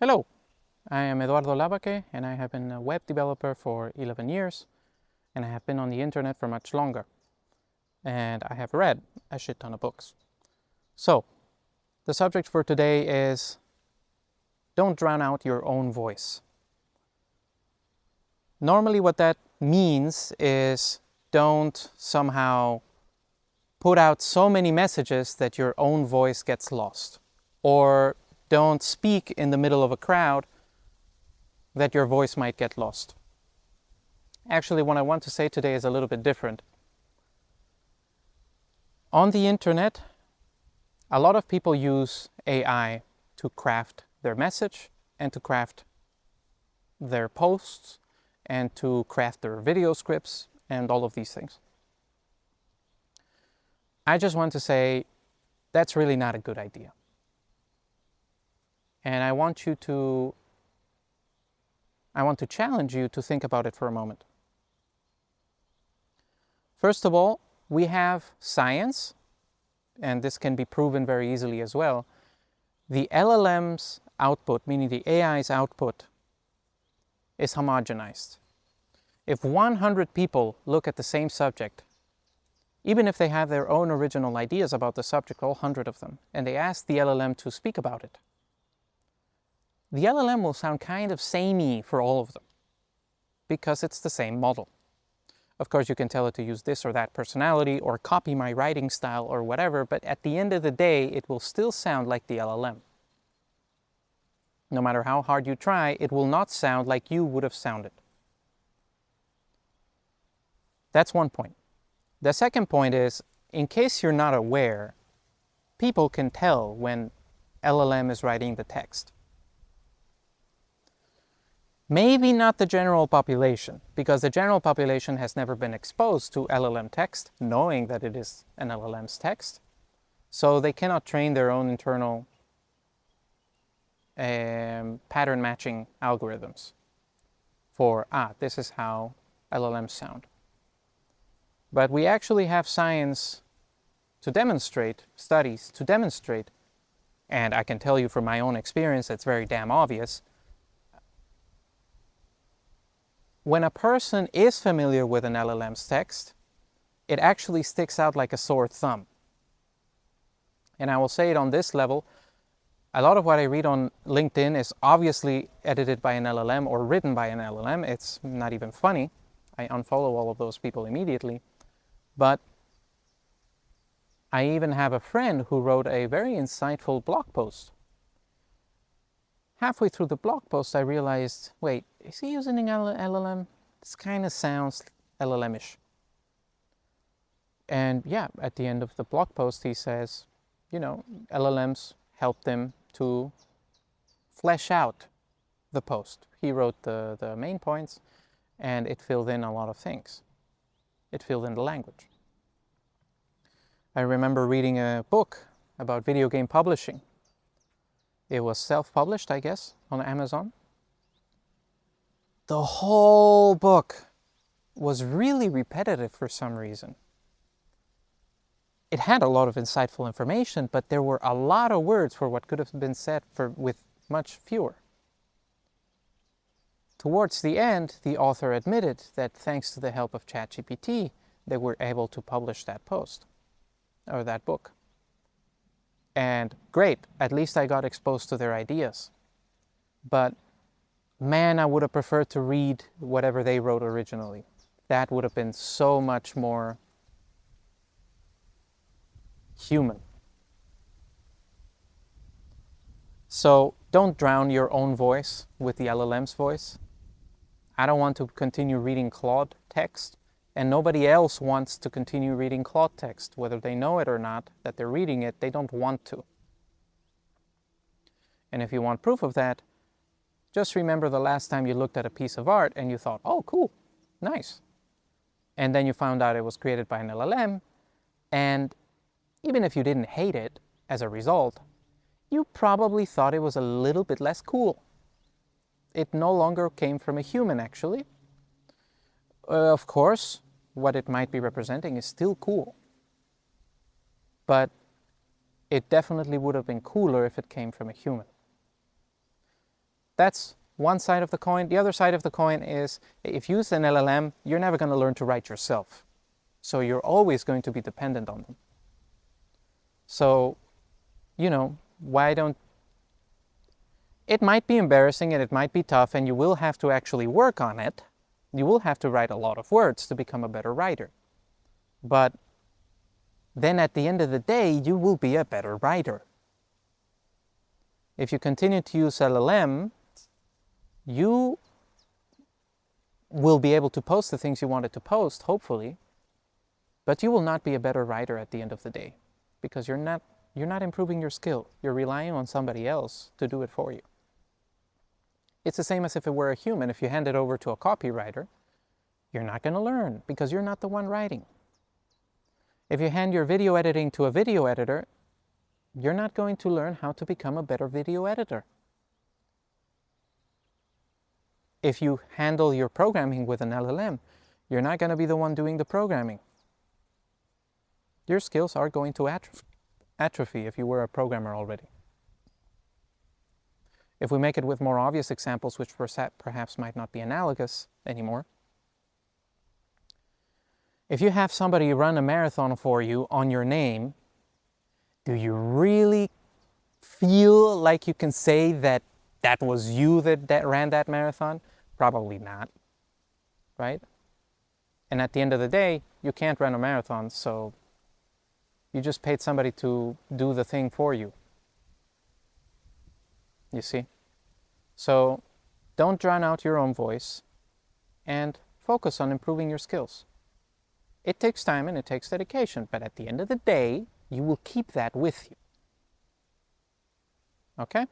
Hello, I am Eduardo Labaque and I have been a web developer for 11 years and I have been on the internet for much longer. And I have read a shit ton of books. So, the subject for today is don't drown out your own voice. Normally what that means is don't somehow put out so many messages that your own voice gets lost. Or don't speak in the middle of a crowd that your voice might get lost. Actually, what I want to say today is a little bit different. On the internet, a lot of people use AI to craft their message and to craft their posts and to craft their video scripts and all of these things. I just want to say that's really not a good idea. And I want to challenge you to think about it for a moment. First of all, we have science, and this can be proven very easily as well. The LLM's output, meaning the AI's output, is homogenized. If 100 people look at the same subject, even if they have their own original ideas about the subject, all 100 of them, and they ask the LLM to speak about it, the LLM will sound kind of samey for all of them because it's the same model. Of course, you can tell it to use this or that personality or copy my writing style or whatever, but at the end of the day, it will still sound like the LLM. No matter how hard you try, it will not sound like you would have sounded. That's one point. The second point is, in case you're not aware, people can tell when LLM is writing the text. Maybe not the general population, because the general population has never been exposed to LLM text, knowing that it is an LLM's text. So they cannot train their own internal pattern matching algorithms for, this is how LLMs sound. But we actually have science to demonstrate, studies to demonstrate, and I can tell you from my own experience, it's very damn obvious. When a person is familiar with an LLM's text, it actually sticks out like a sore thumb. And I will say it on this level, a lot of what I read on LinkedIn is obviously edited by an LLM or written by an LLM. It's not even funny. I unfollow all of those people immediately. But I even have a friend who wrote a very insightful blog post. Halfway through the blog post, I realized, wait, is he using an LLM? This kind of sounds LLM-ish. And yeah, at the end of the blog post, he says, LLMs help them to flesh out the post. He wrote the main points, and it filled in a lot of things. It filled in the language. I remember reading a book about video game publishing. It was self-published, I guess, on Amazon. The whole book was really repetitive for some reason. It had a lot of insightful information, but there were a lot of words for what could have been said with much fewer. Towards the end, the author admitted that thanks to the help of ChatGPT, they were able to publish that post, or that book. And great, at least I got exposed to their ideas. But man, I would have preferred to read whatever they wrote originally. That would have been so much more human. So don't drown your own voice with the LLM's voice. I don't want to continue reading Claude text, and nobody else wants to continue reading Claude text, whether they know it or not, that they're reading it, they don't want to. And if you want proof of that, just remember the last time you looked at a piece of art and you thought, oh, cool, nice. And then you found out it was created by an LLM, and even if you didn't hate it as a result, you probably thought it was a little bit less cool. It no longer came from a human, actually. Of course, what it might be representing is still cool. But it definitely would have been cooler if it came from a human. that's one side of the coin. The other side of the coin is if you use an LLM, you're never going to learn to write yourself. So you're always going to be dependent on them. So, why don't... It might be embarrassing and it might be tough, and you will have to actually work on it. You will have to write a lot of words to become a better writer. But then at the end of the day, you will be a better writer. If you continue to use LLM, you will be able to post the things you wanted to post, hopefully, but you will not be a better writer at the end of the day because you're not improving your skill. You're relying on somebody else to do it for you. It's the same as if it were a human. If you hand it over to a copywriter, you're not going to learn because you're not the one writing. If you hand your video editing to a video editor, you're not going to learn how to become a better video editor. If you handle your programming with an LLM, you're not going to be the one doing the programming. Your skills are going to atrophy if you were a programmer already. If we make it with more obvious examples, which perhaps might not be analogous anymore, if you have somebody run a marathon for you on your name, do you really feel like you can say that that was you that ran that marathon? Probably not, right? And at the end of the day, you can't run a marathon, so you just paid somebody to do the thing for you. You see? So don't drown out your own voice and focus on improving your skills. It takes time and it takes dedication, but at the end of the day, you will keep that with you. Okay?